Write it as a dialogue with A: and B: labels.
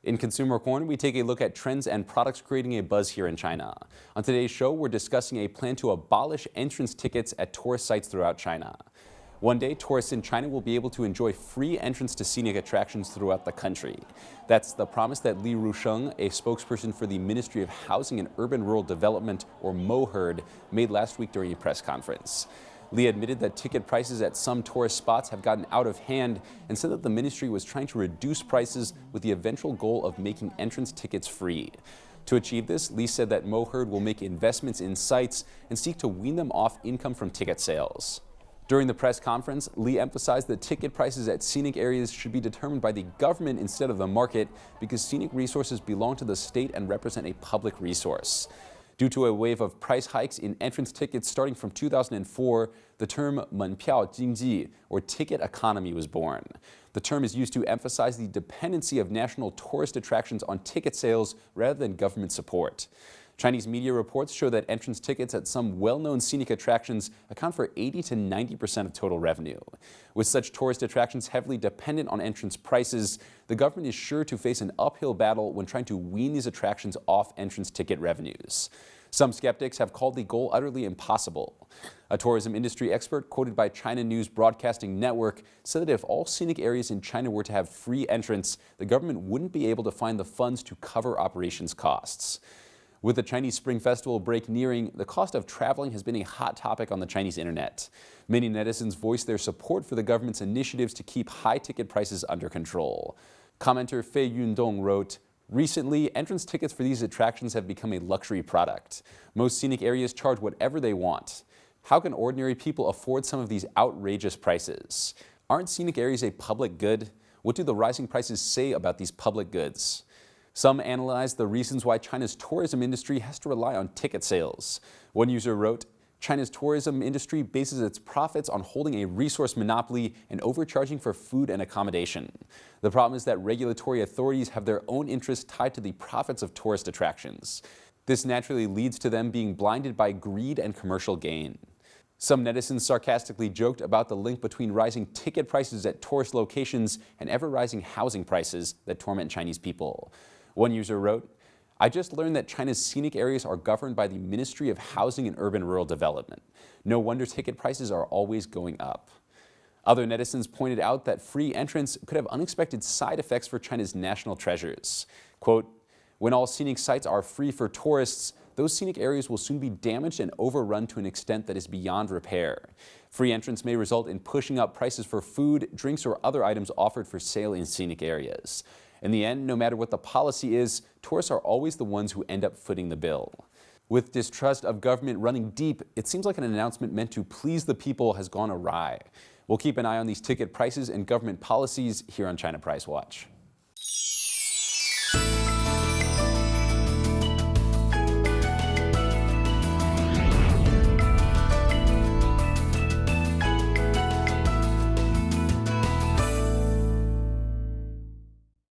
A: In Consumer Corner, we take a look at trends and products creating a buzz here in China. On today's show, we're discussing a plan to abolish entrance tickets at tourist sites throughout China. One day, tourists in China will be able to enjoy free entrance to scenic attractions throughout the country. That's the promise that Li Rusheng, a spokesperson for the Ministry of Housing and Urban Rural Development, or MOHURD, made last week during a press conference. Li admitted that ticket prices at some tourist spots have gotten out of hand and said that the ministry was trying to reduce prices with the eventual goal of making entrance tickets free. To achieve this, Li said that MOHURD will make investments in sites and seek to wean them off income from ticket sales. During the press conference, Li emphasized that ticket prices at scenic areas should be determined by the government instead of the market because scenic resources belong to the state and represent a public resource. Due to a wave of price hikes in entrance tickets starting from 2004, the term 门票经济, or ticket economy, was born. The term is used to emphasize the dependency of national tourist attractions on ticket sales rather than government support. Chinese media reports show that entrance tickets at some well-known scenic attractions account for 80 to 90% of total revenue. With such tourist attractions heavily dependent on entrance prices, the government is sure to face an uphill battle when trying to wean these attractions off entrance ticket revenues. Some skeptics have called the goal utterly impossible. A tourism industry expert quoted by China News Broadcasting Network said that if all scenic areas in China were to have free entrance, the government wouldn't be able to find the funds to cover operations costs. With the Chinese Spring Festival break nearing, the cost of traveling has been a hot topic on the Chinese internet. Many netizens voiced their support for the government's initiatives to keep high ticket prices under control. Commenter Fei Yundong wrote, "Recently, entrance tickets for these attractions have become a luxury product. Most scenic areas charge whatever they want. How can ordinary people afford some of these outrageous prices? Aren't scenic areas a public good? What do the rising prices say about these public goods?" Some analyzed the reasons why China's tourism industry has to rely on ticket sales. One user wrote, "China's tourism industry bases its profits on holding a resource monopoly and overcharging for food and accommodation. The problem is that regulatory authorities have their own interests tied to the profits of tourist attractions. This naturally leads to them being blinded by greed and commercial gain." Some netizens sarcastically joked about the link between rising ticket prices at tourist locations and ever-rising housing prices that torment Chinese people. One user wrote, "I just learned that China's scenic areas are governed by the Ministry of Housing and Urban Rural Development. No wonder ticket prices are always going up." Other netizens pointed out that free entrance could have unexpected side effects for China's national treasures. Quote, "When all scenic sites are free for tourists, those scenic areas will soon be damaged and overrun to an extent that is beyond repair. Free entrance may result in pushing up prices for food, drinks, or other items offered for sale in scenic areas. In the end, no matter what the policy is, tourists are always the ones who end up footing the bill." With distrust of government running deep, it seems like an announcement meant to please the people has gone awry. We'll keep an eye on these ticket prices and government policies here on China Price Watch.